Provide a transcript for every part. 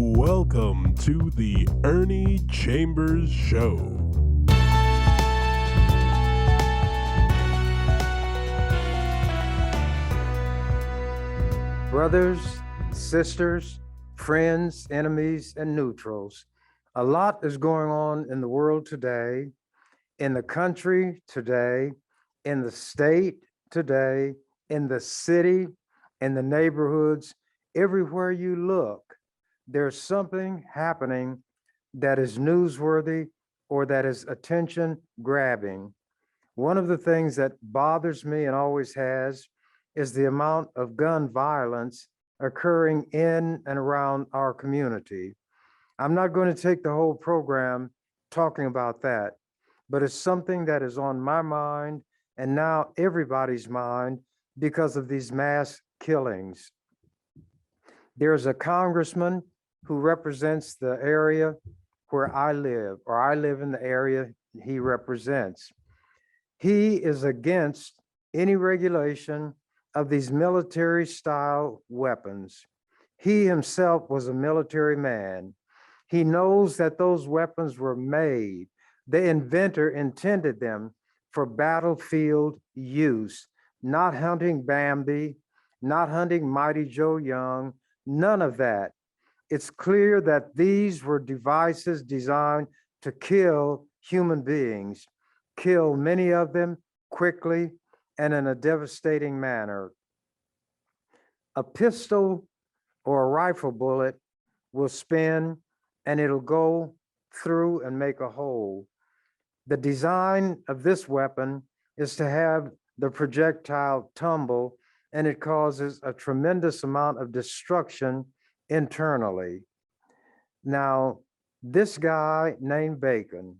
Welcome to the Ernie Chambers Show. Brothers, sisters, friends, enemies, and neutrals, a lot is going on in the world today, in the country today, in the state today, in the city, in the neighborhoods. Everywhere you look, there's something happening that is newsworthy or that is attention grabbing. One of the things that bothers me and always has is the amount of gun violence occurring in and around our community. I'm not going to take the whole program talking about that, but it's something that is on my mind and now everybody's mind because of these mass killings. There's a congressman who represents the area where I live, or I live in the area he represents. He is against any regulation of these military style weapons. He himself was a military man. He knows that those weapons were made. The inventor intended them for battlefield use, not hunting Bambi, not hunting Mighty Joe Young, none of that. It's clear that these were devices designed to kill human beings, kill many of them quickly and in a devastating manner. A pistol or a rifle bullet will spin and it'll go through and make a hole. The design of this weapon is to have the projectile tumble, and it causes a tremendous amount of destruction internally. Now, this guy named Bacon,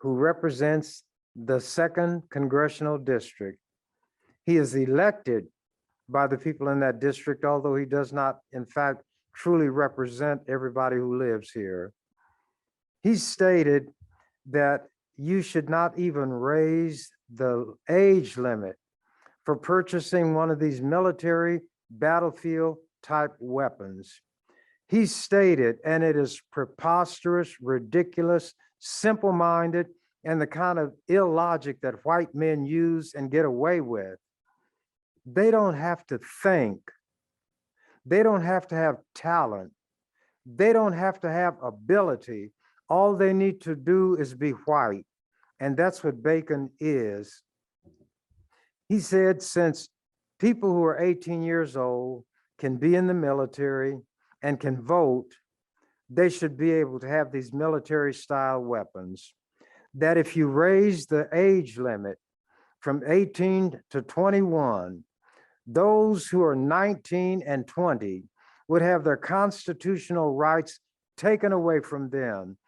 who represents the 2nd Congressional District, he is elected by the people in that district, although he does not, in fact, truly represent everybody who lives here. He stated that you should not even raise the age limit for purchasing one of these military battlefield type weapons. He stated, and it is preposterous, ridiculous, simple-minded, and the kind of illogic that white men use and get away with. They don't have to think. They don't have to have talent. They don't have to have ability. All they need to do is be white. And that's what Bacon is. He said, since people who are 18 years old can be in the military and can vote, they should be able to have these military style weapons. That if you raise the age limit from 18 to 21, those who are 19 and 20 would have their constitutional rights taken away from them.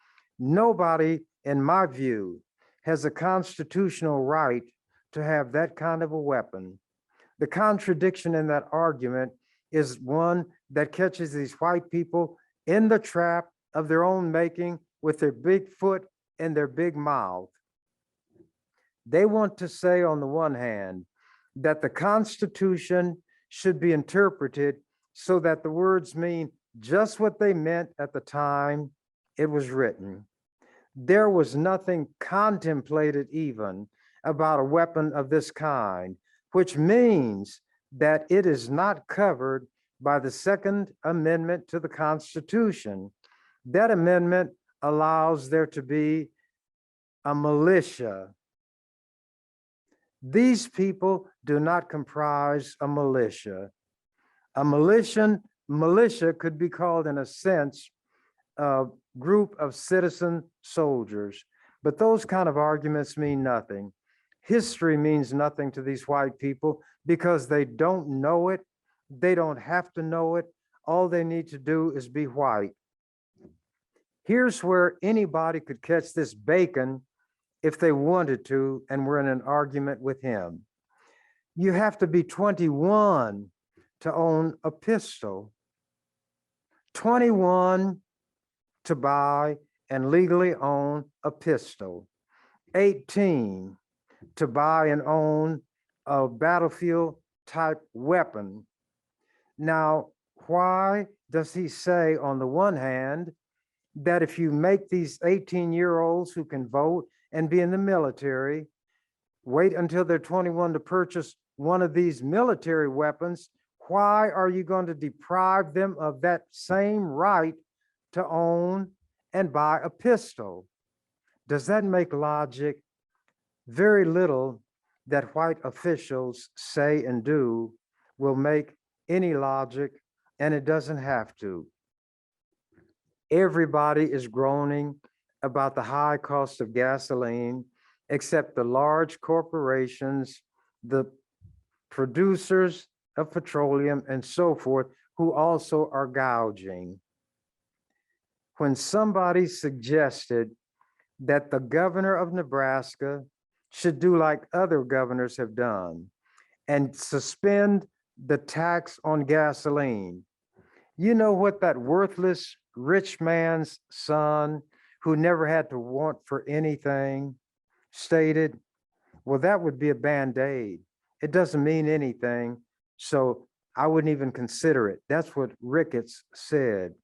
Nobody, in my view, has a constitutional right to have that kind of a weapon. The contradiction in that argument is one that catches these white people in the trap of their own making with their big foot and their big mouth. They want to say, on the one hand, that the Constitution should be interpreted so that the words mean just what they meant at the time it was written. There was nothing contemplated even about a weapon of this kind, which means that it is not covered by the Second Amendment to the Constitution. That amendment allows there to be a militia. These people do not comprise a militia. A militia could be called, in a sense, a group of citizen soldiers, but those kind of arguments mean nothing. History means nothing to these white people because they don't know it. They don't have to know it. All they need to do is be white. Here's where anybody could catch this Bacon if they wanted to and were in an argument with him. You have to be 21 to own a pistol, 21 to buy and legally own a pistol, 18 to buy and own a battlefield type weapon. Now, Why does he say, on the one hand, that if you make these 18-year-olds who can vote and be in the military, wait until they're 21 to purchase one of these military weapons, why are you going to deprive them of that same right to own and buy a pistol? Does that make logic? Very little that white officials say and do will make any logic, and it doesn't have to. Everybody is groaning about the high cost of gasoline, except the large corporations, the producers of petroleum and so forth, who also are gouging. When somebody suggested that the governor of Nebraska should do like other governors have done and suspend the tax on gasoline, you know what that worthless rich man's son who never had to want for anything stated? Well, that would be a Band-Aid. It doesn't mean anything, so I wouldn't even consider it. That's what Ricketts said.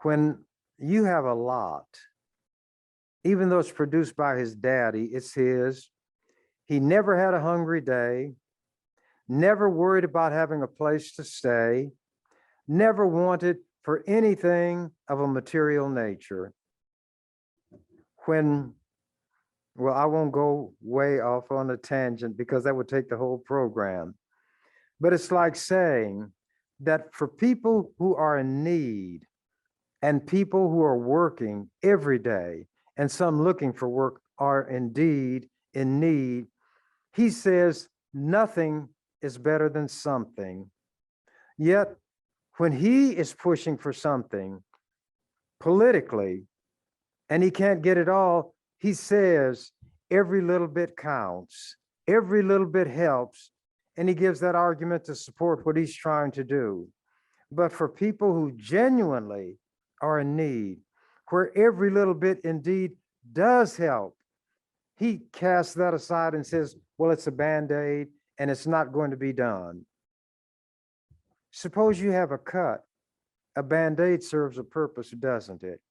When you have a lot, even though it's produced by his daddy, it's his. He never had a hungry day, never worried about having a place to stay, never wanted for anything of a material nature. Well, I won't go way off on a tangent because that would take the whole program. But it's like saying that for people who are in need and people who are working every day and some looking for work are indeed in need, he says nothing is better than something. Yet when he is pushing for something politically and he can't get it all, he says every little bit counts, every little bit helps, and he gives that argument to support what he's trying to do. But for people who genuinely are in need, where every little bit indeed does help, he casts that aside and says, well, it's a Band-Aid and it's not going to be done. Suppose you have a cut. A Band-Aid serves a purpose, doesn't it?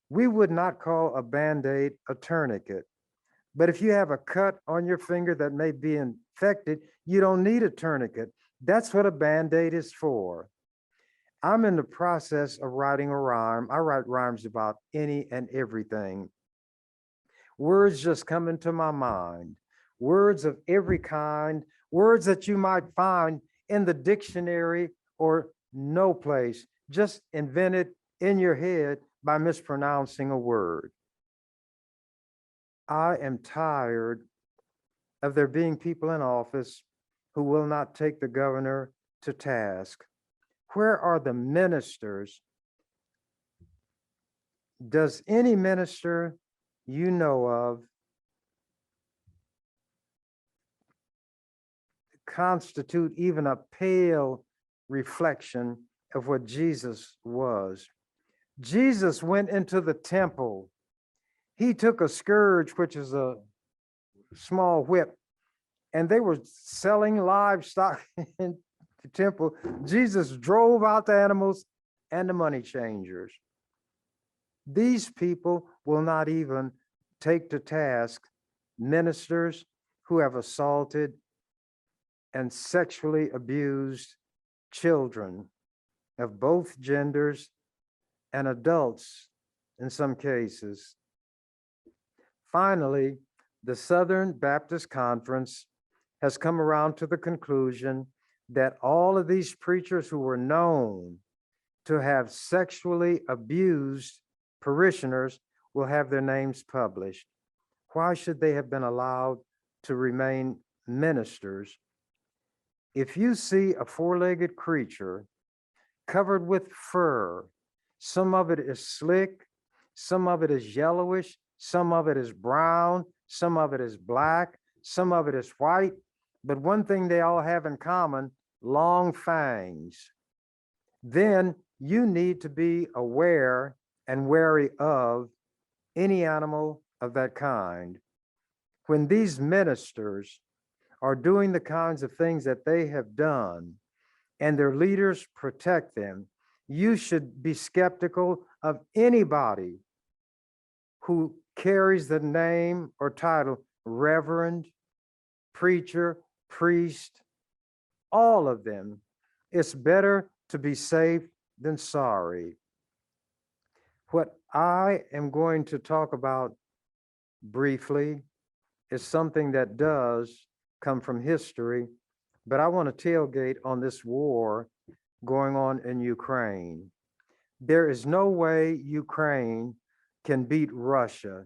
We would not call a Band-Aid a tourniquet. But if you have a cut on your finger that may be infected, you don't need a tourniquet. That's what a Band-Aid is for. I'm in the process of writing a rhyme. I write rhymes about any and everything. Words just come into my mind. Words of every kind, words that you might find in the dictionary or no place, just invented in your head by mispronouncing a word. I am tired of there being people in office who will not take the governor to task. Where are the ministers? Does any minister you know of constitute even a pale reflection of what Jesus was? Jesus went into the temple. He took a scourge, which is a small whip, and they were selling livestock in the temple. Jesus drove out the animals and the money changers. These people will not even take to task ministers who have assaulted and sexually abused children of both genders and adults in some cases. Finally, the Southern Baptist Conference has come around to the conclusion that all of these preachers who were known to have sexually abused parishioners will have their names published. Why should they have been allowed to remain ministers? If you see a four-legged creature covered with fur, some of it is slick, some of it is yellowish, some of it is brown, some of it is black, some of it is white, but one thing they all have in common, long fangs. Then you need to be aware and wary of any animal of that kind. When these ministers are doing the kinds of things that they have done and their leaders protect them. You should be skeptical of anybody who carries the name or title reverend, preacher, priest, all of them. It's better to be safe than sorry. What I am going to talk about briefly is something that does come from history, but I want to tailgate on this war going on in Ukraine. There is no way Ukraine can beat Russia.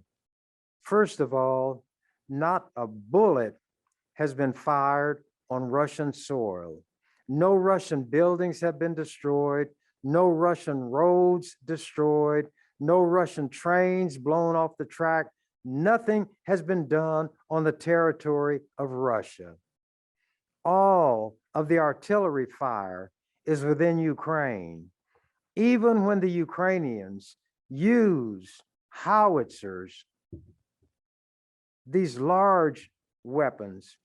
First of all, not a bullet has been fired on Russian soil. No Russian buildings have been destroyed, no Russian roads destroyed, no Russian trains blown off the track. Nothing has been done on the territory of Russia. All of the artillery fire is within Ukraine. Even when the Ukrainians use howitzers, these large weapons,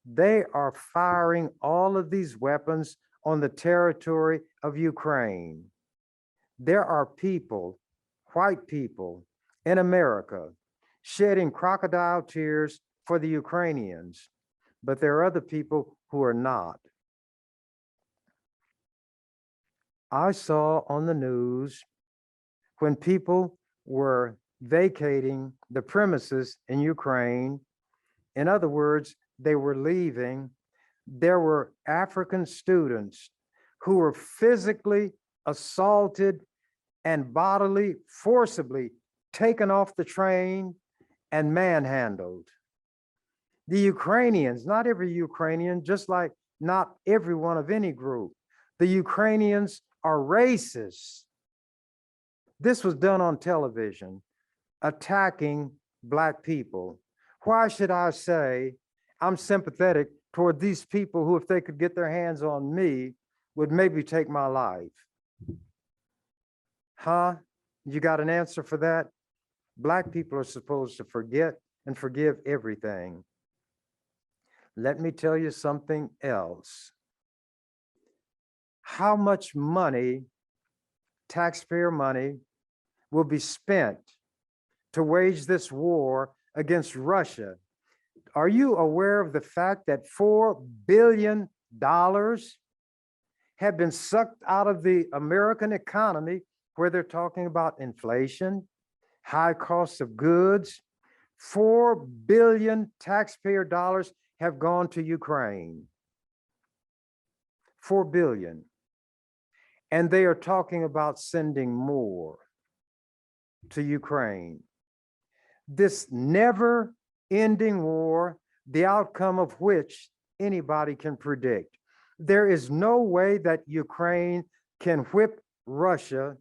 they are firing all of these weapons on the territory of Ukraine. There are people, white people in America, shedding crocodile tears for the Ukrainians, but there are other people who are not. I saw on the news when people were vacating the premises in Ukraine, in other words, they were leaving, there were African students who were physically assaulted and bodily, forcibly taken off the train and manhandled. The Ukrainians, not every Ukrainian, just like not everyone of any group, the Ukrainians are racist. This was done on television, attacking Black people. Why should I say I'm sympathetic toward these people who, if they could get their hands on me, would maybe take my life? Huh? You got an answer for that? Black people are supposed to forget and forgive everything. Let me tell you something else. How much money, taxpayer money, will be spent to wage this war against Russia? Are you aware of the fact that $4 billion have been sucked out of the American economy, where they're talking about inflation, high costs of goods? 4 billion taxpayer dollars have gone to Ukraine. 4 billion. And they are talking about sending more to Ukraine. This never-ending war, the outcome of which anybody can predict. There is no way that Ukraine can whip Russia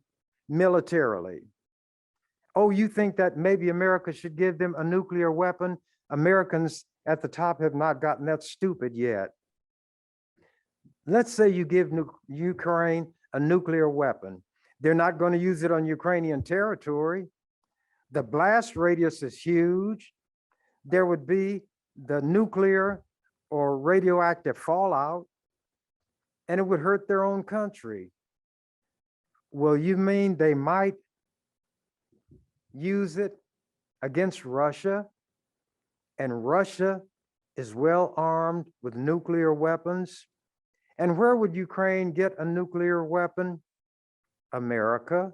militarily. Oh, you think that maybe America should give them a nuclear weapon? Americans at the top have not gotten that stupid yet. Let's say you give Ukraine a nuclear weapon. They're not going to use it on Ukrainian territory. The blast radius is huge. There would be the nuclear or radioactive fallout, and it would hurt their own country. Well, you mean they might use it against Russia, and Russia is well armed with nuclear weapons? And where would Ukraine get a nuclear weapon? America.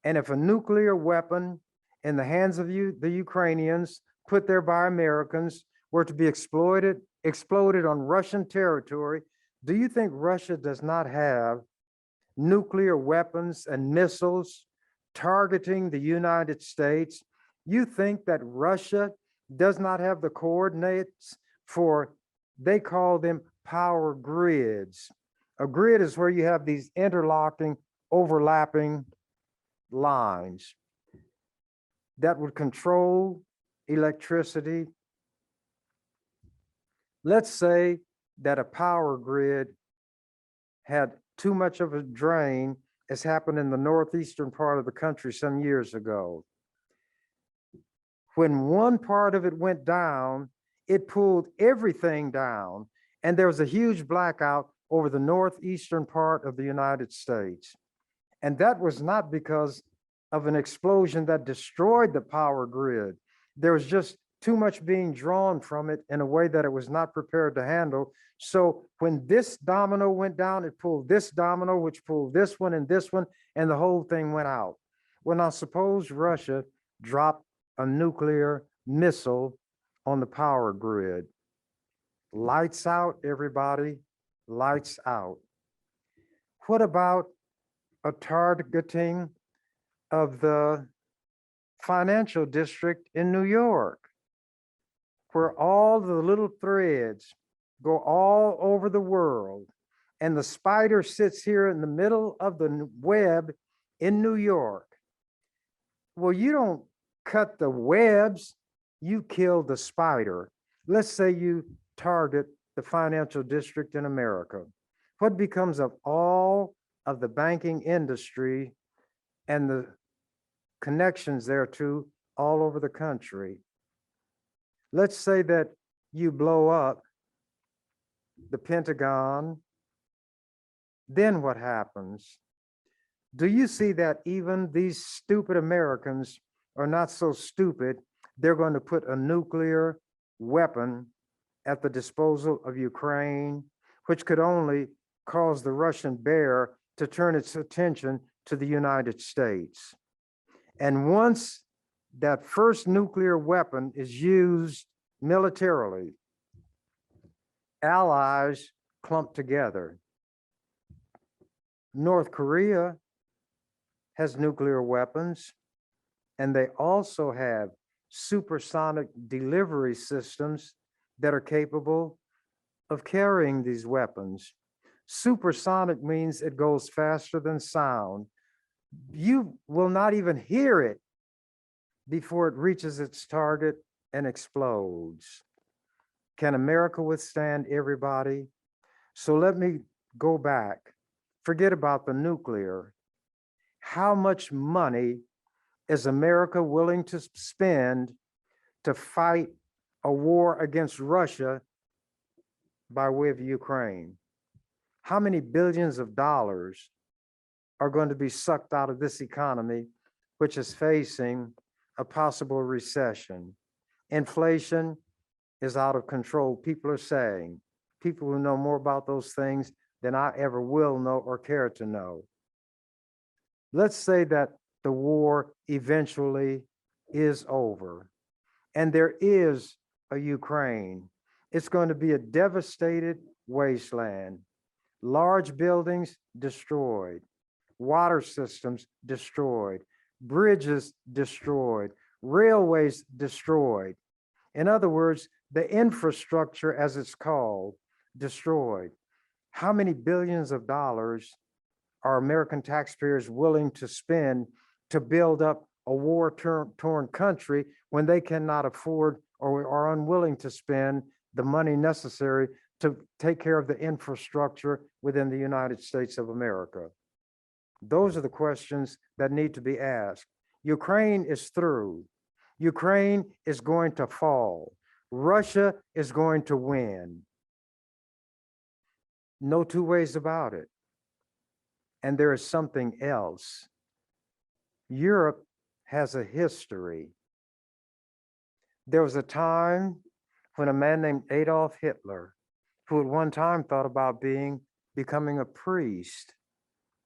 And if a nuclear weapon in the hands of the Ukrainians, put there by Americans, were to be exploded on Russian territory, do you think Russia does not have nuclear weapons and missiles targeting the United States? You think that Russia does not have the coordinates for, they call them power grids. A grid is where you have these interlocking, overlapping lines that would control electricity. Let's say that a power grid had too much of a drain, as happened in the northeastern part of the country some years ago. When one part of it went down, it pulled everything down, and there was a huge blackout over the northeastern part of the United States. And that was not because of an explosion that destroyed the power grid. There was just too much being drawn from it in a way that it was not prepared to handle. So when this domino went down, it pulled this domino, which pulled this one, and the whole thing went out. Well, now suppose Russia dropped a nuclear missile on the power grid. Lights out, everybody, lights out. What about a targeting of the financial district in New York, where all the little threads go all over the world, and the spider sits here in the middle of the web in New York? Well, you don't cut the webs, you kill the spider. Let's say you target the financial district in America. What becomes of all of the banking industry and the connections thereto all over the country? Let's say that you blow up the Pentagon, then what happens? Do you see that even these stupid Americans are not so stupid? They're going to put a nuclear weapon at the disposal of Ukraine, which could only cause the Russian bear to turn its attention to the United States. And once that first nuclear weapon is used militarily, allies clump together. North Korea has nuclear weapons, and they also have supersonic delivery systems that are capable of carrying these weapons. Supersonic means it goes faster than sound. You will not even hear it before it reaches its target and explodes. Can America withstand everybody? So let me go back. Forget about the nuclear. How much money is America willing to spend to fight a war against Russia by way of Ukraine? How many billions of dollars are going to be sucked out of this economy, which is facing a possible recession? Inflation is out of control. People are saying, people who know more about those things than I ever will know or care to know. Let's say that the war eventually is over and there is a Ukraine. It's going to be a devastated wasteland. Large buildings destroyed, water systems destroyed, bridges destroyed, railways destroyed. In other words, the infrastructure, as it's called, destroyed. How many billions of dollars are American taxpayers willing to spend to build up a war-torn country when they cannot afford or are unwilling to spend the money necessary to take care of the infrastructure within the United States of America? Those are the questions that need to be asked. Ukraine is through. Ukraine is going to fall. Russia is going to win. No two ways about it. And there is something else. Europe has a history. There was a time when a man named Adolf Hitler, who at one time thought about becoming a priest,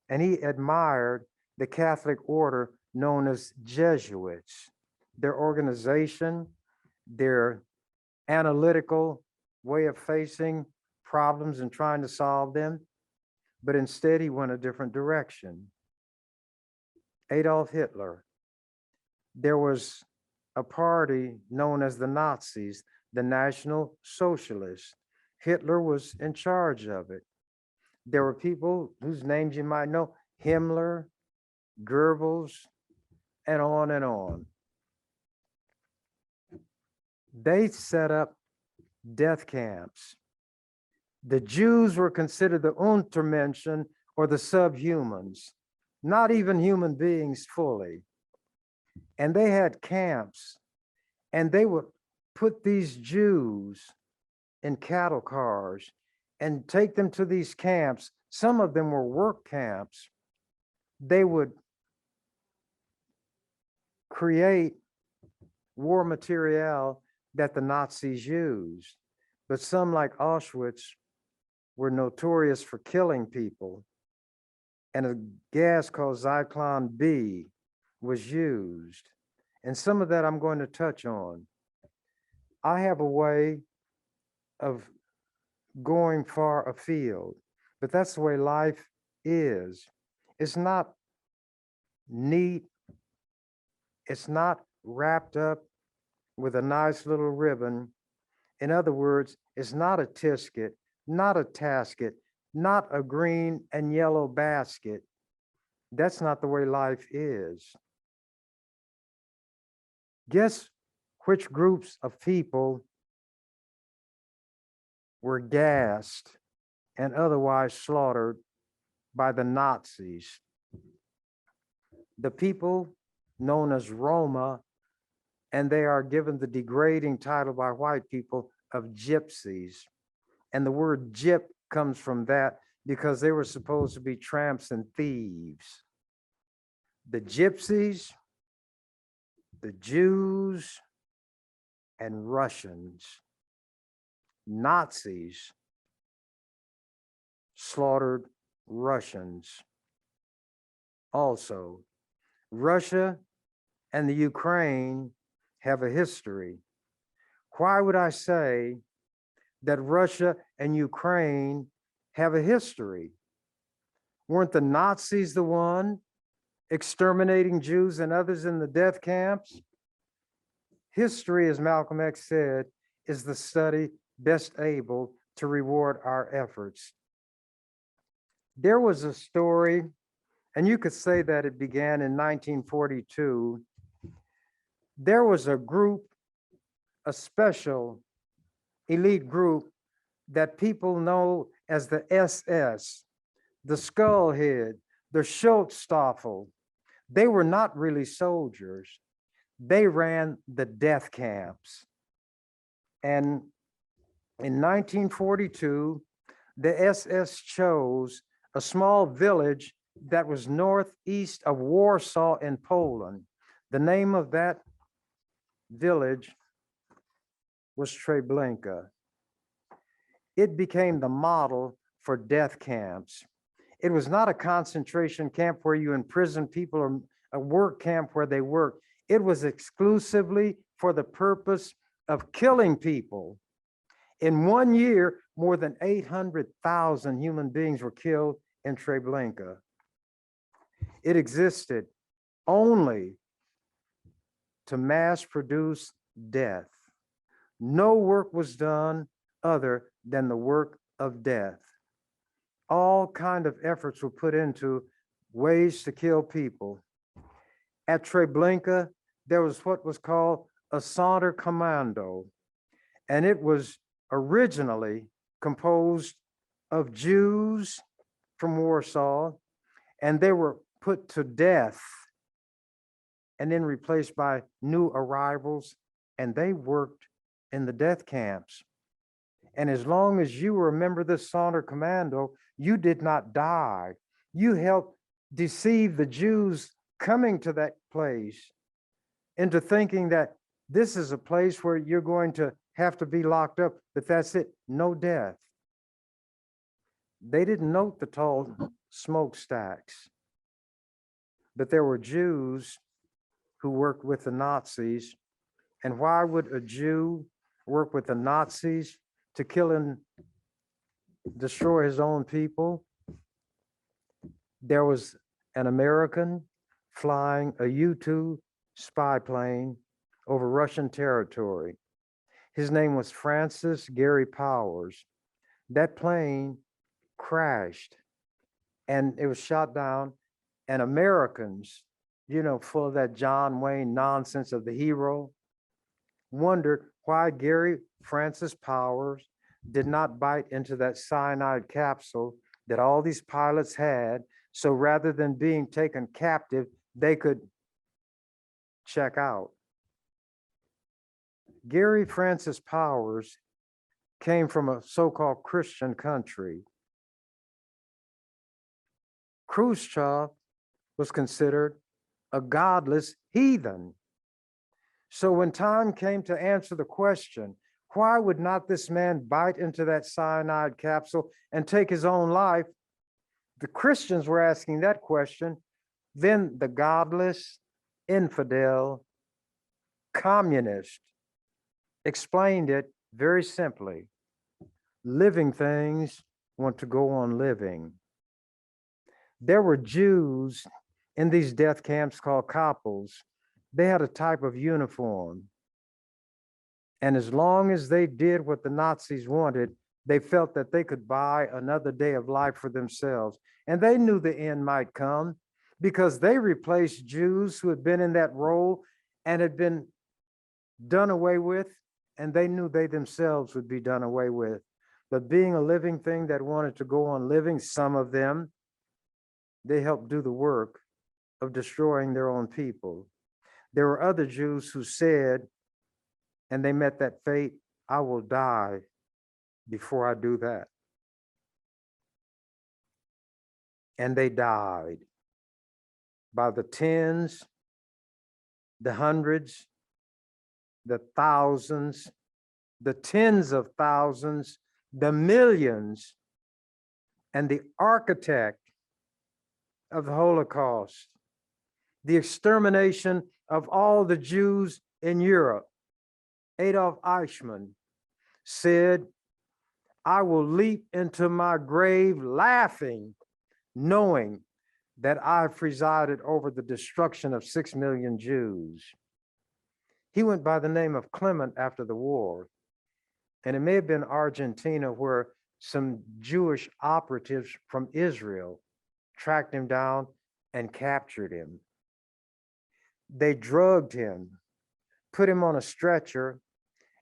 and he admired the Catholic order known as Jesuits, their organization, their analytical way of facing problems and trying to solve them. But instead, he went a different direction. Adolf Hitler. There was a party known as the Nazis, the National Socialists. Hitler was in charge of it. There were people whose names you might know, Himmler, Goebbels, and on and on. They set up death camps. The Jews were considered the Untermenschen, or the subhumans, not even human beings fully. And they had camps, and they would put these Jews in cattle cars and take them to these camps. Some of them were work camps. They would create war material that the Nazis used. But some, like Auschwitz, were notorious for killing people. And a gas called Zyklon B was used. And some of that I'm going to touch on. I have a way of going far afield, but that's the way life is. It's not neat. It's not wrapped up with a nice little ribbon. In other words, it's not a tisket, not a tasket, not a green and yellow basket. That's not the way life is. Guess which groups of people were gassed and otherwise slaughtered by the Nazis? The people known as Roma, and they are given the degrading title by white people of gypsies. And the word gyp comes from that because they were supposed to be tramps and thieves. The gypsies, the Jews, and Russians, Nazis slaughtered Russians. Also, Russia and the Ukraine have a history. Why would I say that Russia and Ukraine have a history? Weren't the Nazis the one exterminating Jews and others in the death camps? History, as Malcolm X said, is the study best able to reward our efforts. There was a story, and you could say that it began in 1942. There was a group, a special elite group that people know as the SS, the Skullhead, the Schutzstaffel. They were not really soldiers. They ran the death camps. And in 1942, the SS chose a small village that was northeast of Warsaw in Poland. The name of that village was Treblinka. It became the model for death camps. It was not a concentration camp where you imprison people or a work camp where they work. It was exclusively for the purpose of killing people. In 1 year, more than 800,000 human beings were killed in Treblinka. It existed only to mass produce death. No work was done other than the work of death. All kind of efforts were put into ways to kill people. At Treblinka, there was what was called a Sonderkommando, and it was originally composed of Jews from Warsaw, and they were put to death and then replaced by new arrivals, and they worked in the death camps. And as long as you were a member of this Sonderkommando, you did not die. You helped deceive the Jews coming to that place into thinking that this is a place where you're going to have to be locked up, but that's it, no death. They didn't note the tall smokestacks, but there were Jews who worked with the Nazis. And why would a Jew work with the Nazis to kill and destroy his own people? There was an American flying a U-2 spy plane over Russian territory. His name was Francis Gary Powers. That plane crashed and it was shot down, and Americans, you know, full of that John Wayne nonsense of the hero, wondered why Gary Francis Powers did not bite into that cyanide capsule that all these pilots had. So rather than being taken captive, they could check out. Gary Francis Powers came from a so-called Christian country. Khrushchev was considered a godless heathen. So when time came to answer the question, why would not this man bite into that cyanide capsule and take his own life? The Christians were asking that question. Then the godless, infidel, communist explained it very simply. Living things want to go on living. There were Jews in these death camps called koppels. They had a type of uniform. And as long as they did what the Nazis wanted, they felt that they could buy another day of life for themselves. And they knew the end might come because they replaced Jews who had been in that role and had been done away with, and they knew they themselves would be done away with. But being a living thing that wanted to go on living, some of them, they helped do the work of destroying their own people. There were other Jews who said, and they met that fate, I will die before I do that. And they died by the tens, the hundreds, the thousands, the tens of thousands, the millions. And the architect of the Holocaust, the extermination of all the Jews in Europe, Adolf Eichmann, said, I will leap into my grave laughing, knowing that I've presided over the destruction of 6 million Jews. He went by the name of Clement after the war, and it may have been Argentina where some Jewish operatives from Israel tracked him down and captured him. They drugged him, put him on a stretcher,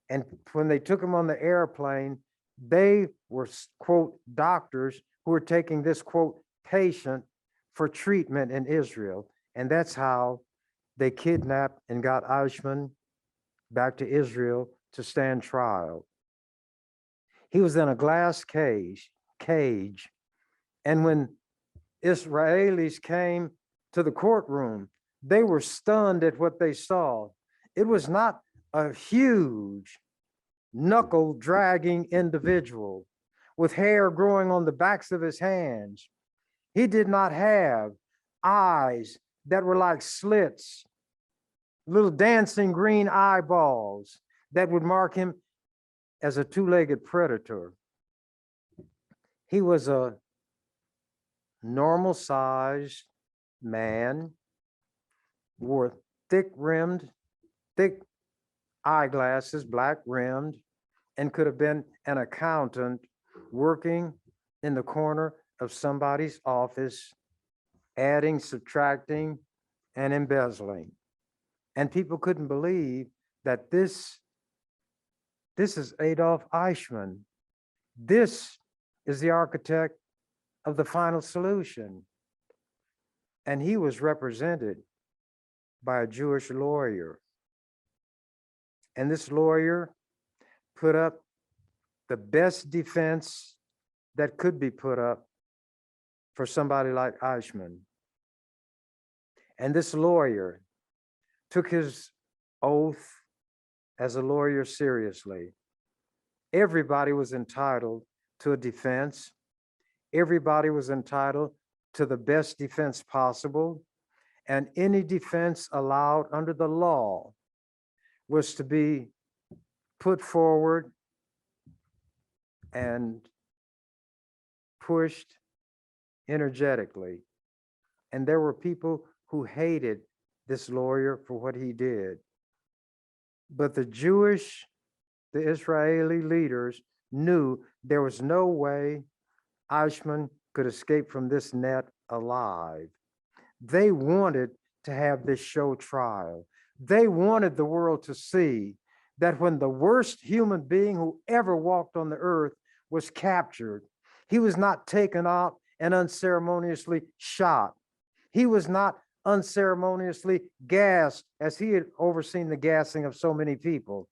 and when they took him on the airplane, they were, quote, doctors who were taking this, quote, patient for treatment in Israel. And that's how they kidnapped and got Eichmann back to Israel to stand trial. He was in a glass cage. And when Israelis came to the courtroom, they were stunned at what they saw. It was not a huge knuckle dragging individual with hair growing on the backs of his hands. He did not have eyes that were like slits, little dancing green eyeballs that would mark him as a two-legged predator. He was a normal-sized man, wore thick eyeglasses, black rimmed, and could have been an accountant working in the corner of somebody's office, adding, subtracting, and embezzling. And people couldn't believe that this is Adolf Eichmann. This is the architect of the final solution. And he was represented by a Jewish lawyer. And this lawyer put up the best defense that could be put up for somebody like Eichmann. And this lawyer took his oath as a lawyer seriously. Everybody was entitled to a defense. Everybody was entitled to the best defense possible. And any defense allowed under the law was to be put forward and pushed energetically. And there were people who hated this lawyer for what he did. But the Israeli leaders knew there was no way Eichmann could escape from this net alive. They wanted to have this show trial. They wanted the world to see that when the worst human being who ever walked on the earth was captured, he was not taken out and unceremoniously shot. He was not unceremoniously gassed as he had overseen the gassing of so many people.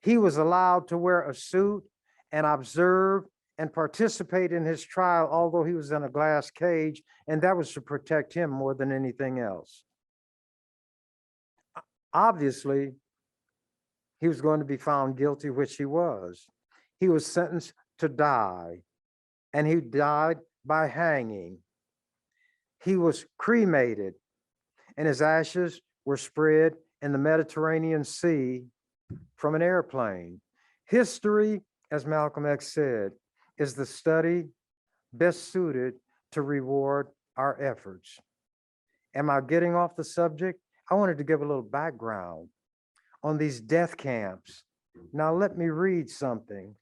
He was allowed to wear a suit and observe and participate in his trial, although he was in a glass cage, and that was to protect him more than anything else. Obviously, he was going to be found guilty, which he was. He was sentenced to die, and he died by hanging. He was cremated, and his ashes were spread in the Mediterranean Sea from an airplane. History, as Malcolm X said, is the study best suited to reward our efforts. Am I getting off the subject? I wanted to give a little background on these death camps. Now let me read something.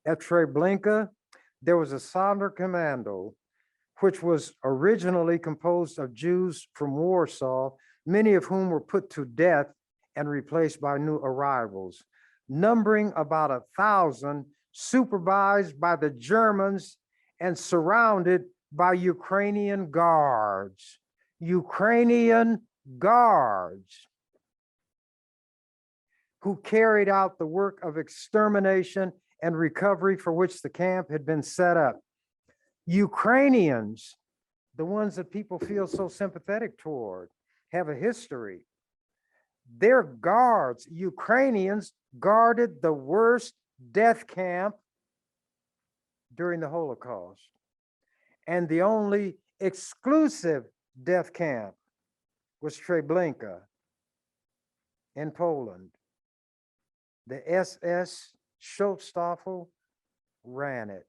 At Treblinka, there was a Sonderkommando, which was originally composed of Jews from Warsaw, many of whom were put to death and replaced by new arrivals, numbering about 1,000, supervised by the Germans and surrounded by Ukrainian guards. Ukrainian guards who carried out the work of extermination and recovery for which the camp had been set up. Ukrainians, the ones that people feel so sympathetic toward, have a history. Their guards, Ukrainians, guarded the worst death camp during the Holocaust. And the only exclusive death camp was Treblinka in Poland. The SS Schutzstaffel ran it.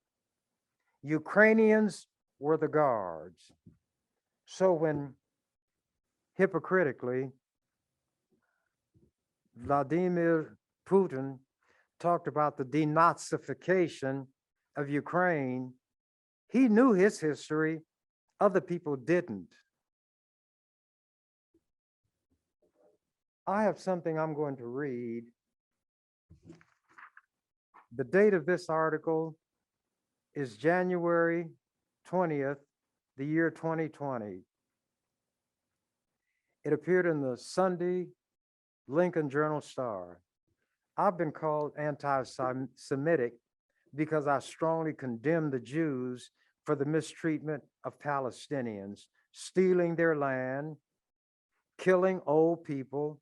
Ukrainians were the guards. So when hypocritically Vladimir Putin talked about the denazification of Ukraine, he knew his history, other people didn't. I have something I'm going to read. The date of this article is January 20th, the year 2020. It appeared in the Sunday Lincoln Journal Star. I've been called anti-Semitic because I strongly condemn the Jews for the mistreatment of Palestinians, stealing their land, killing old people,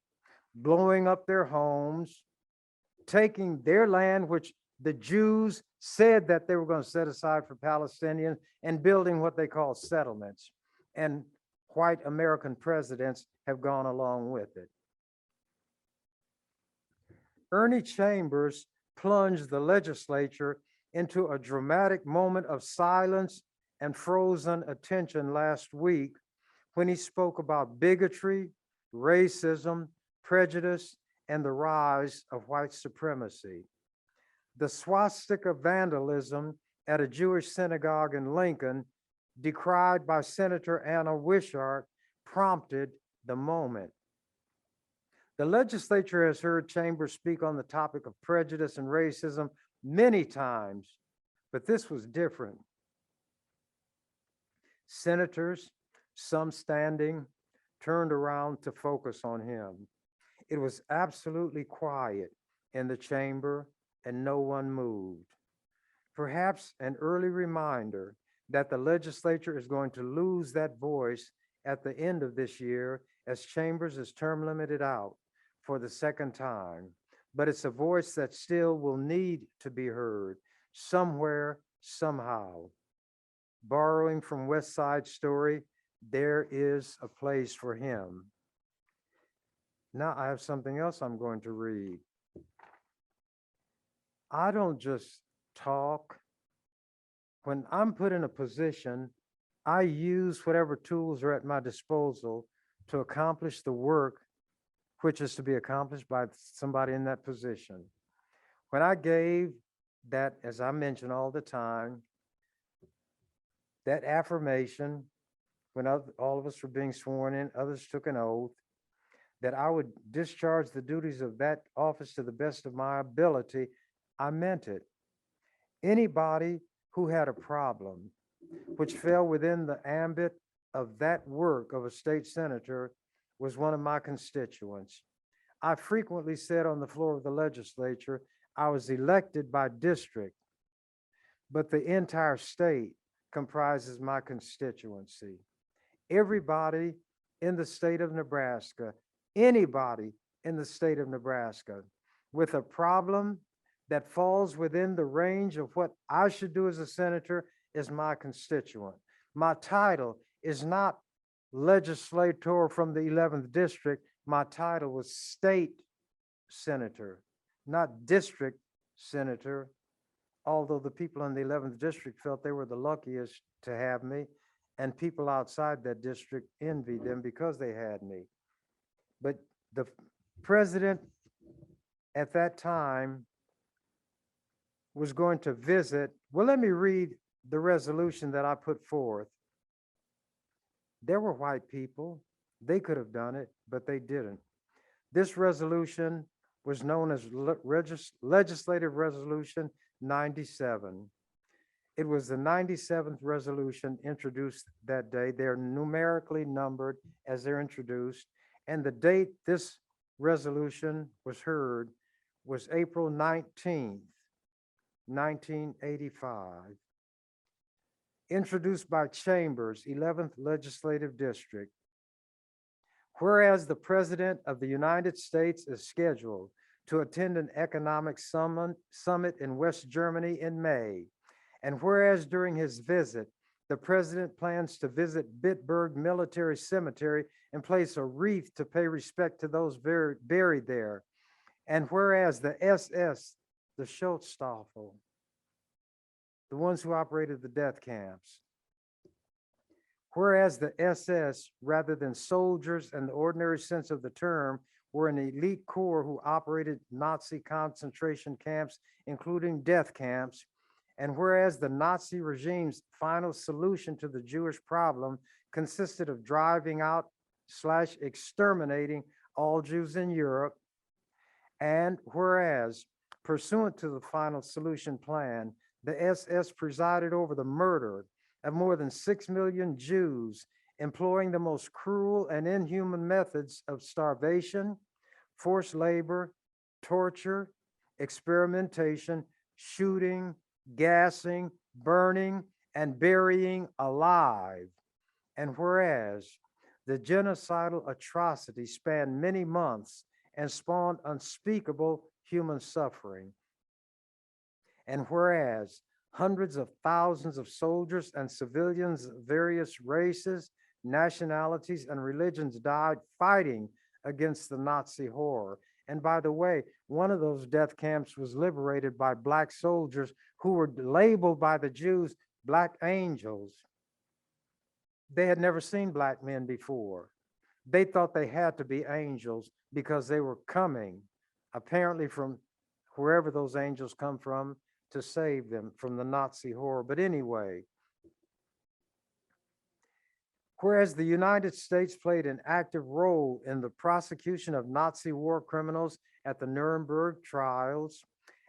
blowing up their homes, taking their land, which the Jews said that they were going to set aside for Palestinians, and building what they call settlements. And white American presidents have gone along with it. Ernie Chambers plunged the legislature into a dramatic moment of silence and frozen attention last week when he spoke about bigotry, racism, prejudice, and the rise of white supremacy. The swastika vandalism at a Jewish synagogue in Lincoln, decried by Senator Anna Wishart, prompted the moment. The legislature has heard Chambers speak on the topic of prejudice and racism many times, but this was different. Senators, some standing, turned around to focus on him. It was absolutely quiet in the chamber and no one moved. Perhaps an early reminder that the legislature is going to lose that voice at the end of this year as Chambers is term limited out for the second time. But it's a voice that still will need to be heard somewhere, somehow. Borrowing from West Side Story, there is a place for him. Now I have something else I'm going to read. I don't just talk. When I'm put in a position, I use whatever tools are at my disposal to accomplish the work which is to be accomplished by somebody in that position. When I gave that, as I mention all the time, that affirmation, when all of us were being sworn in, others took an oath, that I would discharge the duties of that office to the best of my ability, I meant it. Anybody who had a problem which fell within the ambit of that work of a state senator was one of my constituents. I frequently said on the floor of the legislature, I was elected by district, but the entire state comprises my constituency. Everybody in the state of Nebraska, anybody in the state of Nebraska with a problem that falls within the range of what I should do as a senator is my constituent. My title is not legislator from the 11th district. My title was state senator, not district senator, although the people in the 11th district felt they were the luckiest to have me, and people outside that district envied them because they had me. But the president at that time was going to visit. Well, let me read the resolution that I put forth. There were white people. They could have done it, but they didn't. This resolution was known as Legislative Resolution 97. It was the 97th resolution introduced that day. They're numerically numbered as they're introduced. And the date this resolution was heard was April 19th, 1985. Introduced by Chambers, 11th Legislative District. Whereas the President of the United States is scheduled to attend an economic summit in West Germany in May, and whereas during his visit, the President plans to visit Bitburg Military Cemetery and place a wreath to pay respect to those buried there, and whereas the SS, the Schutzstaffel, the ones who operated the death camps, whereas the SS, rather than soldiers in the ordinary sense of the term, were an elite corps who operated Nazi concentration camps, including death camps, and whereas the Nazi regime's final solution to the Jewish problem consisted of driving out / exterminating all Jews in Europe, and whereas pursuant to the final solution plan, the SS presided over the murder of more than 6 million Jews, employing the most cruel and inhuman methods of starvation, forced labor, torture, experimentation, shooting, gassing, burning, and burying alive. And whereas the genocidal atrocity spanned many months and spawned unspeakable human suffering. And whereas hundreds of thousands of soldiers and civilians of various races, nationalities, and religions died fighting against the Nazi horror. And by the way, one of those death camps was liberated by Black soldiers who were labeled by the Jews Black angels. They had never seen Black men before. They thought they had to be angels because they were coming, apparently from wherever those angels come from, to save them from the Nazi horror. But anyway, whereas the United States played an active role in the prosecution of Nazi war criminals at the Nuremberg trials,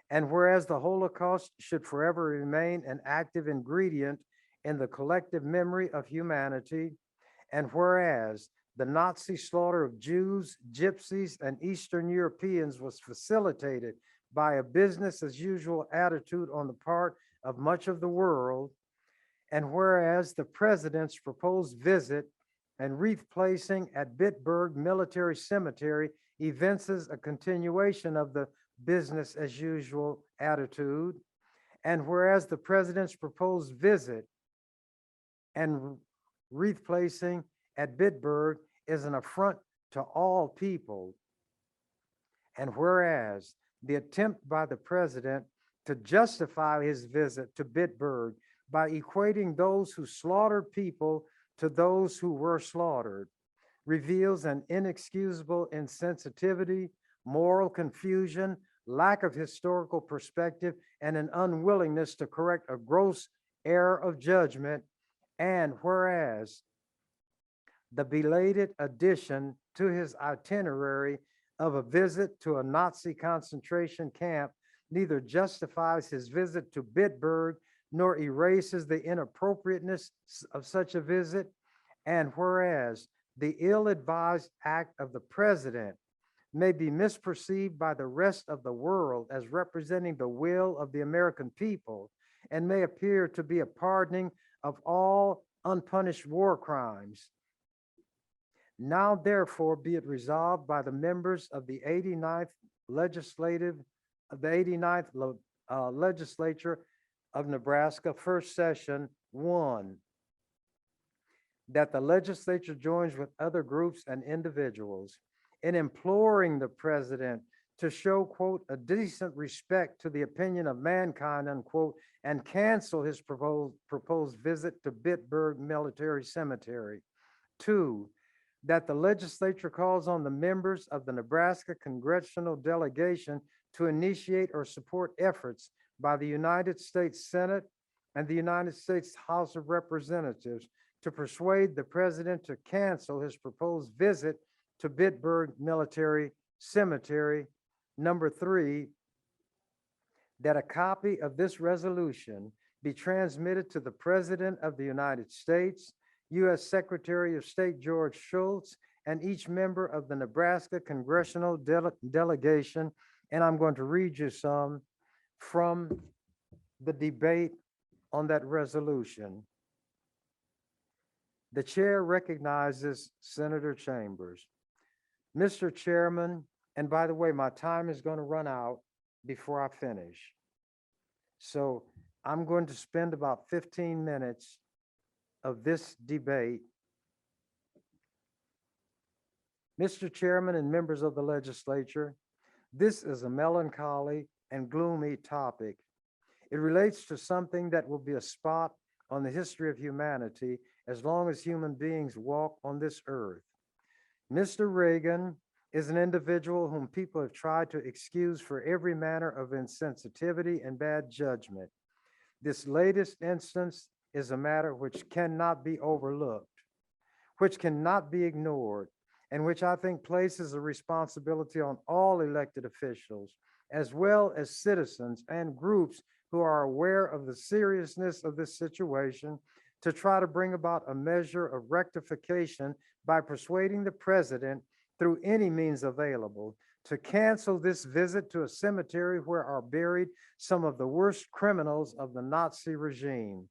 and whereas the Holocaust should forever remain an active ingredient in the collective memory of humanity, and whereas the Nazi slaughter of Jews, Gypsies, and Eastern Europeans was facilitated by a business as usual attitude on the part of much of the world, and whereas the president's proposed visit and wreath placing at Bitburg Military Cemetery evinces a continuation of the business as usual attitude, and whereas the president's proposed visit and wreath placing at Bitburg is an affront to all people, and whereas the attempt by the president to justify his visit to Bitburg by equating those who slaughtered people to those who were slaughtered reveals an inexcusable insensitivity, moral confusion, lack of historical perspective, and an unwillingness to correct a gross error of judgment. And whereas the belated addition to his itinerary of a visit to a Nazi concentration camp neither justifies his visit to Bitburg nor erases the inappropriateness of such a visit, and whereas the ill-advised act of the president may be misperceived by the rest of the world as representing the will of the American people and may appear to be a pardoning of all unpunished war crimes. Now therefore be it resolved by the members of the 89th Legislature of Nebraska, first session, 1, that the legislature joins with other groups and individuals in imploring the president to show, quote, a decent respect to the opinion of mankind, unquote, and cancel his proposed visit to Bitburg Military Cemetery. 2, that the legislature calls on the members of the Nebraska congressional delegation to initiate or support efforts by the United States Senate and the United States House of Representatives to persuade the president to cancel his proposed visit to Bitburg Military Cemetery. Number 3, that a copy of this resolution be transmitted to the President of the United States, U.S. Secretary of State George Shultz, and each member of the Nebraska congressional delegation. And I'm going to read you some from the debate on that resolution. The chair recognizes Senator Chambers. Mr. Chairman, and by the way, my time is going to run out before I finish. So I'm going to spend about 15 minutes of this debate. Mr. Chairman and members of the legislature, this is a melancholy and gloomy topic. It relates to something that will be a spot on the history of humanity as long as human beings walk on this earth. Mr. Reagan is an individual whom people have tried to excuse for every manner of insensitivity and bad judgment. This latest instance is a matter which cannot be overlooked, which cannot be ignored, and which I think places a responsibility on all elected officials, as well as citizens and groups who are aware of the seriousness of this situation, to try to bring about a measure of rectification by persuading the president through any means available to cancel this visit to a cemetery where are buried some of the worst criminals of the Nazi regime.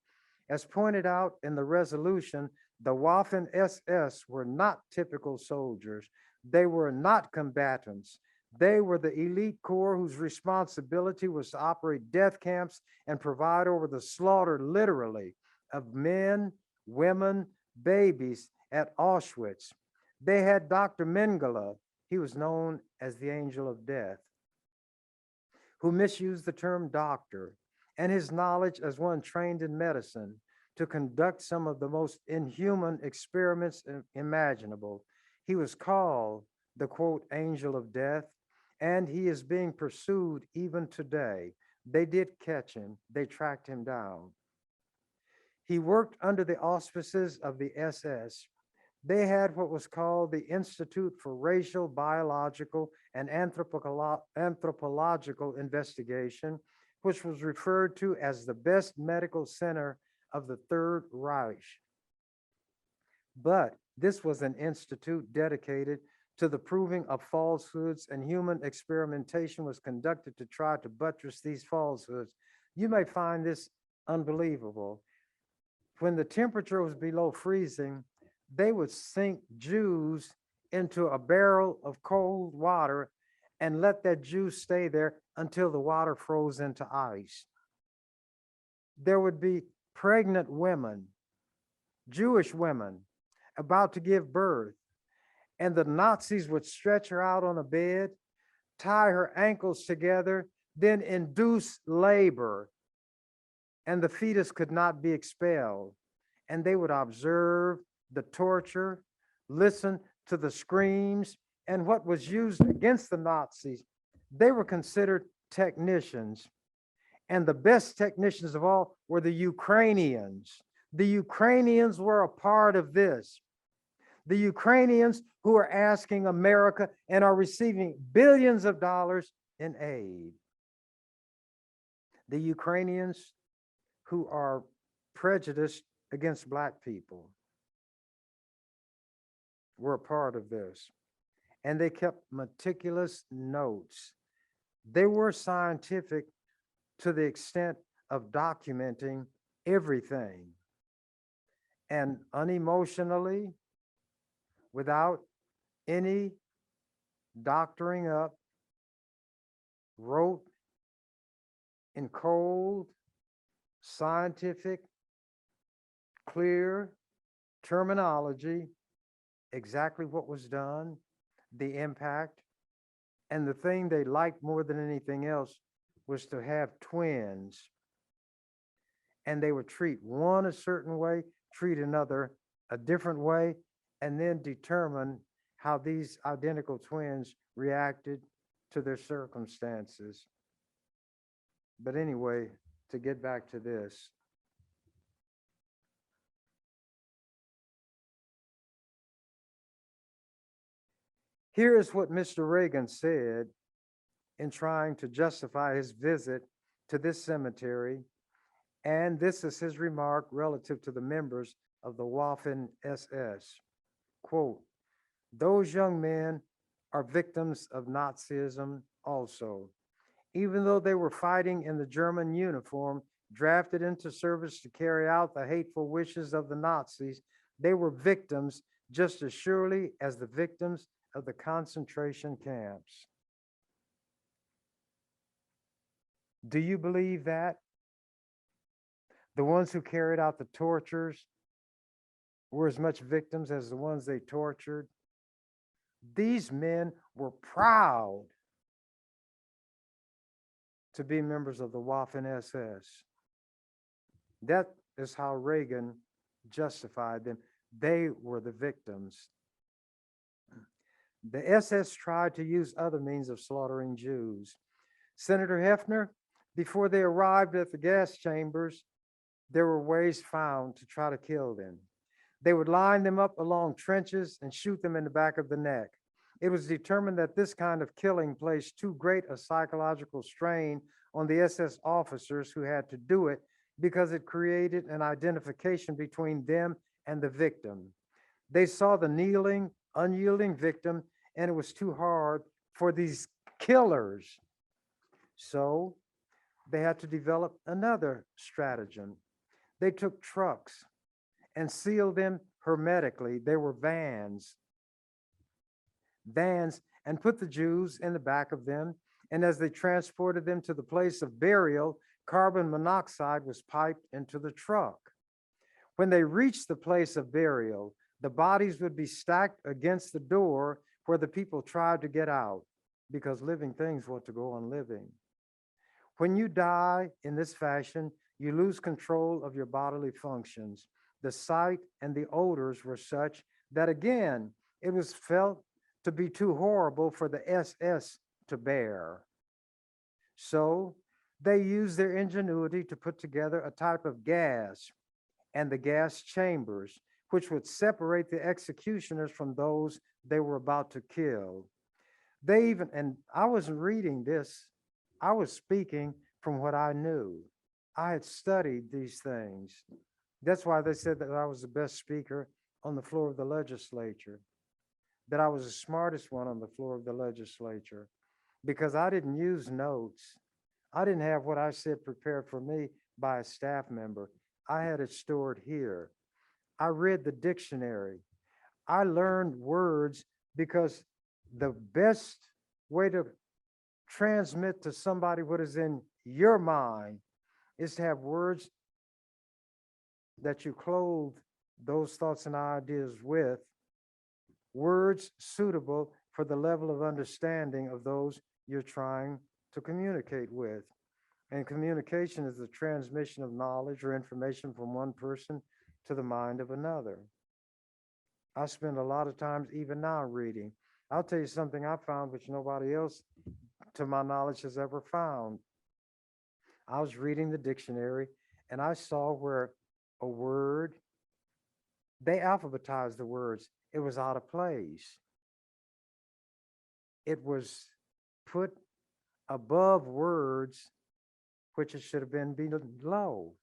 As pointed out in the resolution, the Waffen-SS were not typical soldiers. They were not combatants. They were the elite corps whose responsibility was to operate death camps and provide over the slaughter, literally, of men, women, babies at Auschwitz. They had Dr. Mengele, he was known as the angel of death, who misused the term doctor and his knowledge as one trained in medicine to conduct some of the most inhuman experiments imaginable. He was called the, quote, angel of death, and he is being pursued even today. They did catch him. They tracked him down. He worked under the auspices of the SS. They had what was called the Institute for Racial, Biological, and Anthropological Investigation, which was referred to as the best medical center of the Third Reich. But this was an institute dedicated to the proving of falsehoods, and human experimentation was conducted to try to buttress these falsehoods. You may find this unbelievable. When the temperature was below freezing, they would sink Jews into a barrel of cold water and let that juice stay there until the water froze into ice. There would be pregnant women, Jewish women, about to give birth, and the Nazis would stretch her out on a bed, tie her ankles together, then induce labor, and the fetus could not be expelled. And they would observe the torture, listen to the screams, and what was used against the Nazis. They were considered technicians. And the best technicians of all were the Ukrainians. The Ukrainians were a part of this. The Ukrainians who are asking America and are receiving billions of dollars in aid. The Ukrainians who are prejudiced against Black people were a part of this. and they kept meticulous notes. They were scientific to the extent of documenting everything and unemotionally, without any doctoring up, wrote in cold, scientific, clear terminology exactly what was done, the impact, and the thing they liked more than anything else was to have twins. And they would treat one a certain way, treat another a different way, and then determine how these identical twins reacted to their circumstances. But anyway, to get back to this, here is what Mr. Reagan said in trying to justify his visit to this cemetery. And this is his remark relative to the members of the Waffen SS. Quote, those young men are victims of Nazism also. Even though they were fighting in the German uniform, drafted into service to carry out the hateful wishes of the Nazis, they were victims just as surely as the victims of the concentration camps. Do you believe that? The ones who carried out the tortures were as much victims as the ones they tortured? These men were proud to be members of the Waffen SS. That is how Reagan justified them. They were the victims. The SS tried to use other means of slaughtering Jews. Senator Hefner, before they arrived at the gas chambers, there were ways found to try to kill them. They would line them up along trenches and shoot them in the back of the neck. It was determined that this kind of killing placed too great a psychological strain on the SS officers who had to do it because it created an identification between them and the victim. They saw the kneeling, unyielding victim, and it was too hard for these killers. So they had to develop another stratagem. They took trucks and sealed them hermetically. They were vans, and put the Jews in the back of them. And as they transported them to the place of burial, carbon monoxide was piped into the truck. When they reached the place of burial, the bodies would be stacked against the door where the people tried to get out, because living things want to go on living. When you die in this fashion, you lose control of your bodily functions. The sight and the odors were such that, again, it was felt to be too horrible for the SS to bear. So they used their ingenuity to put together a type of gas and the gas chambers, which would separate the executioners from those they were about to kill. They even, and I wasn't reading this, I was speaking from what I knew. I had studied these things. That's why they said that I was the best speaker on the floor of the legislature, that I was the smartest one on the floor of the legislature, because I didn't use notes. I didn't have what I said prepared for me by a staff member. I had it stored here. I read the dictionary. I learned words, because the best way to transmit to somebody what is in your mind is to have words that you clothe those thoughts and ideas with, words suitable for the level of understanding of those you're trying to communicate with. And communication is the transmission of knowledge or information from one person to the mind of another. I spend a lot of times even now reading. I'll tell you something I found which nobody else, to my knowledge, has ever found. I was reading the dictionary and I saw where a word, they alphabetized the words. It was out of place. It was put above words which it should have been below.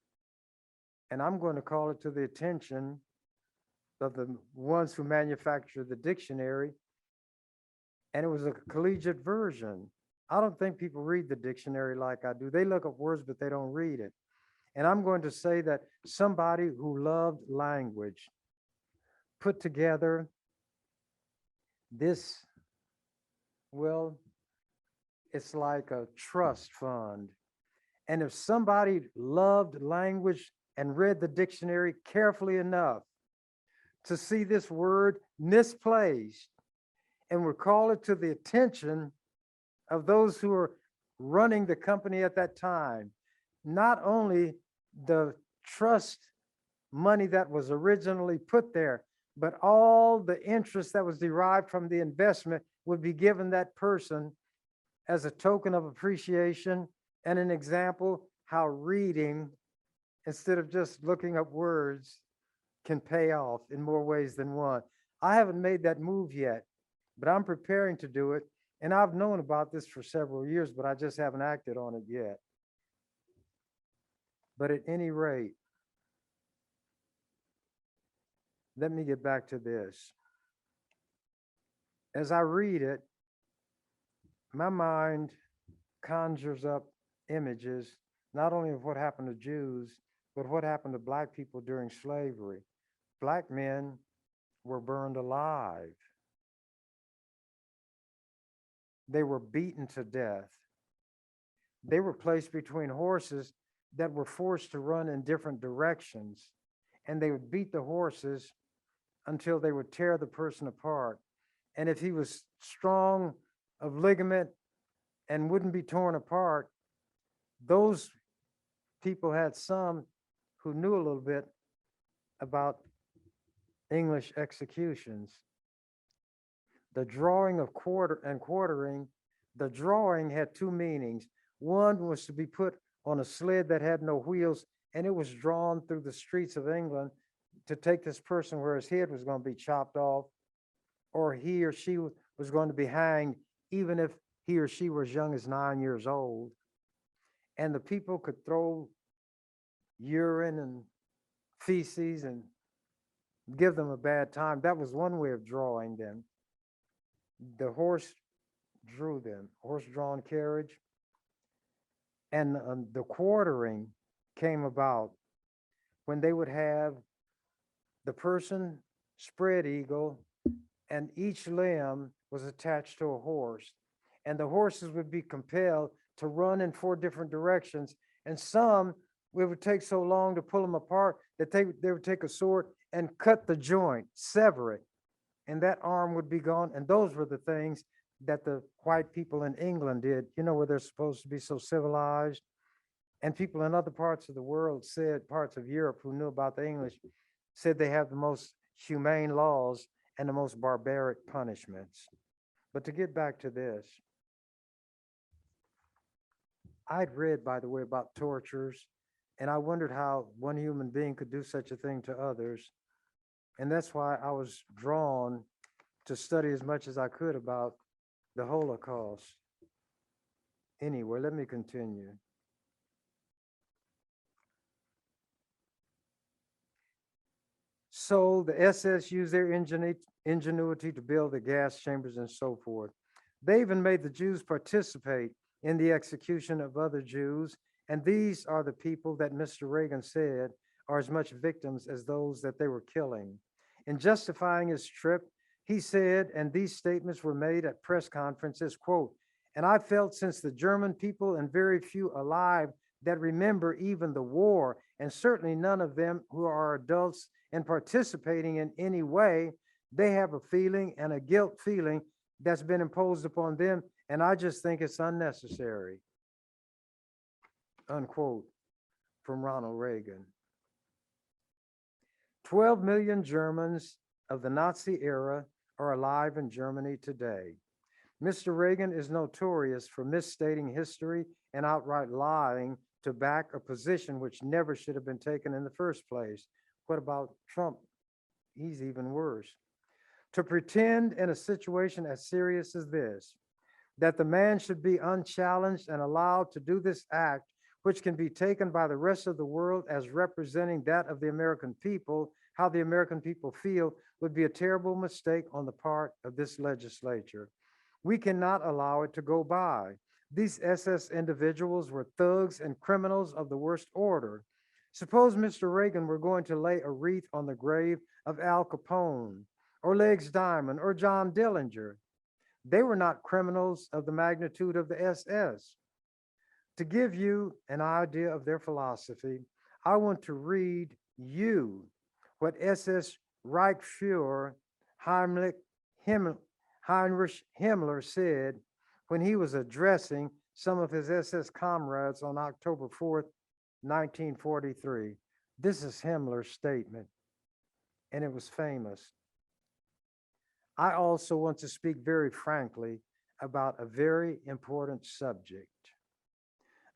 And I'm going to call it to the attention of the ones who manufacture the dictionary and it was a collegiate version. I don't think people read the dictionary like I do. They look up words, but they don't read it. And I'm going to say that somebody who loved language put together this, well, it's like a trust fund. And if somebody loved language and read the dictionary carefully enough to see this word misplaced and would call it to the attention of those who were running the company at that time, not only the trust money that was originally put there, but all the interest that was derived from the investment would be given that person as a token of appreciation and an example how reading, instead of just looking up words, can pay off in more ways than one. I haven't made that move yet, but I'm preparing to do it. And I've known about this for several years, but I just haven't acted on it yet. But at any rate, let me get back to this. As I read it, my mind conjures up images, not only of what happened to Jews, but what happened to Black people during slavery. Black men were burned alive. They were beaten to death. They were placed between horses that were forced to run in different directions, and they would beat the horses until they would tear the person apart. And if he was strong of ligament and wouldn't be torn apart, those people had some who knew a little bit about English executions. The drawing of quartering, the drawing had two meanings. One was to be put on a sled that had no wheels, and it was drawn through the streets of England to take this person where his head was going to be chopped off, or he or she was going to be hanged, even if he or she was as young as 9 years old. And the people could throw urine and feces and give them a bad time. That was one way of drawing them. The horse drew them, horse-drawn carriage. And the quartering came about when they would have the person spread eagle, and each limb was attached to a horse. And the horses would be compelled to run in 4 different directions. And some, it would take so long to pull them apart that they would take a sword and cut the joint, sever it, and that arm would be gone. And those were the things that the white people in England did, you know, where they're supposed to be so civilized. And people in other parts of the world said, parts of Europe who knew about the English, said they have the most humane laws and the most barbaric punishments. But to get back to this, I'd read, by the way, about tortures, and I wondered how one human being could do such a thing to others. And that's why I was drawn to study as much as I could about the Holocaust. Anyway, let me continue. So the SS used their ingenuity to build the gas chambers and so forth. They even made the Jews participate in the execution of other Jews. And these are the people that Mr. Reagan said are as much victims as those that they were killing. In justifying his trip, he said, and these statements were made at press conferences, quote, "And I felt since the German people and very few alive that remember even the war, and certainly none of them who are adults and participating in any way, they have a feeling and a guilt feeling that's been imposed upon them, and I just think it's unnecessary," unquote, from Ronald Reagan. 12 million Germans of the Nazi era are alive in Germany today. Mr. Reagan is notorious for misstating history and outright lying to back a position which never should have been taken in the first place. What about Trump? He's even worse. To pretend in a situation as serious as this, that the man should be unchallenged and allowed to do this act, which can be taken by the rest of the world as representing that of the American people, how the American people feel, would be a terrible mistake on the part of this legislature. We cannot allow it to go by. These SS individuals were thugs and criminals of the worst order. Suppose Mr. Reagan were going to lay a wreath on the grave of Al Capone, or Legs Diamond, or John Dillinger. They were not criminals of the magnitude of the SS. To give you an idea of their philosophy, I want to read you what SS Reichsfuhrer Heinrich Himmler said when he was addressing some of his SS comrades on October 4th, 1943. This is Himmler's statement, and it was famous. I also want to speak very frankly about a very important subject.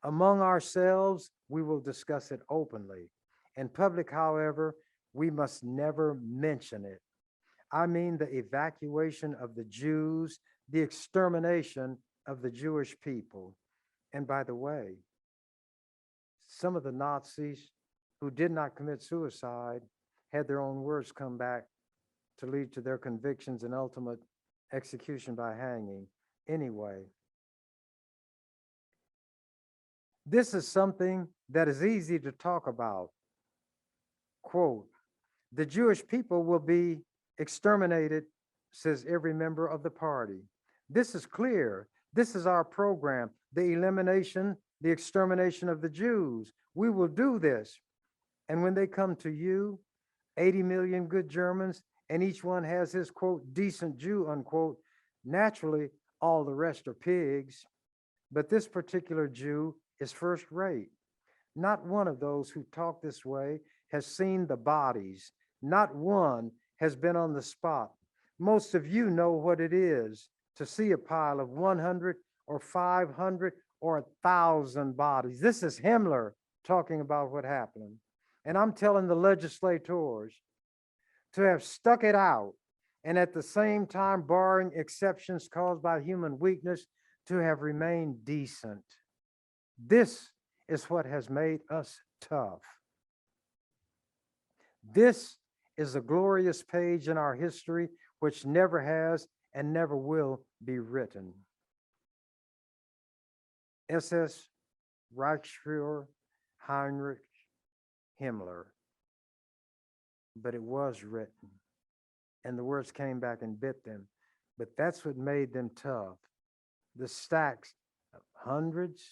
Among ourselves, we will discuss it openly. In public, however, we must never mention it. I mean the evacuation of the Jews, the extermination of the Jewish people. And by the way, some of the Nazis who did not commit suicide had their own words come back to lead to their convictions and ultimate execution by hanging. Anyway, this is something that is easy to talk about. Quote, the Jewish people will be exterminated, says every member of the party. This is clear. This is our program, the elimination, the extermination of the Jews. We will do this. And when they come to you, 80 million good Germans, and each one has his, quote, decent Jew, unquote, naturally, all the rest are pigs. But this particular Jew is first rate. Not one of those who talk this way has seen the bodies. Not one has been on the spot. Most of you know what it is to see a pile of 100 or 500 or 1,000 bodies. This is Himmler talking about what happened. And I'm telling the legislators to have stuck it out and at the same time, barring exceptions caused by human weakness, to have remained decent. This is what has made us tough. This is a glorious page in our history which never has and never will be written. SS Reichsfuhrer Heinrich Himmler. But it was written, and the words came back and bit them. But that's what made them tough. The stacks of hundreds,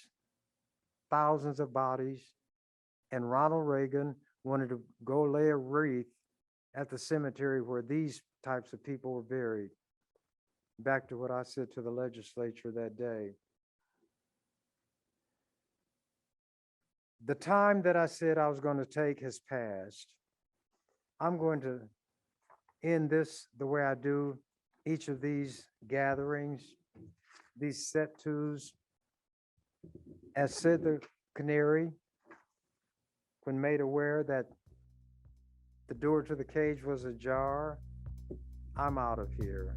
thousands of bodies, and Ronald Reagan wanted to go lay a wreath at the cemetery where these types of people were buried. Back to what I said to the legislature that day. The time that I said I was going to take has passed. I'm going to end this the way I do each of these gatherings, these set twos. As said the canary, when made aware that the door to the cage was ajar, I'm out of here.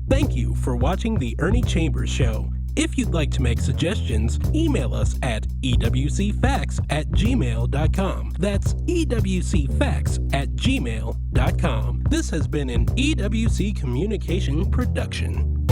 Thank you for watching the Ernie Chambers Show. If you'd like to make suggestions, email us at ewcfacts@gmail.com. That's ewcfacts@gmail.com. This has been an EWC Communication production.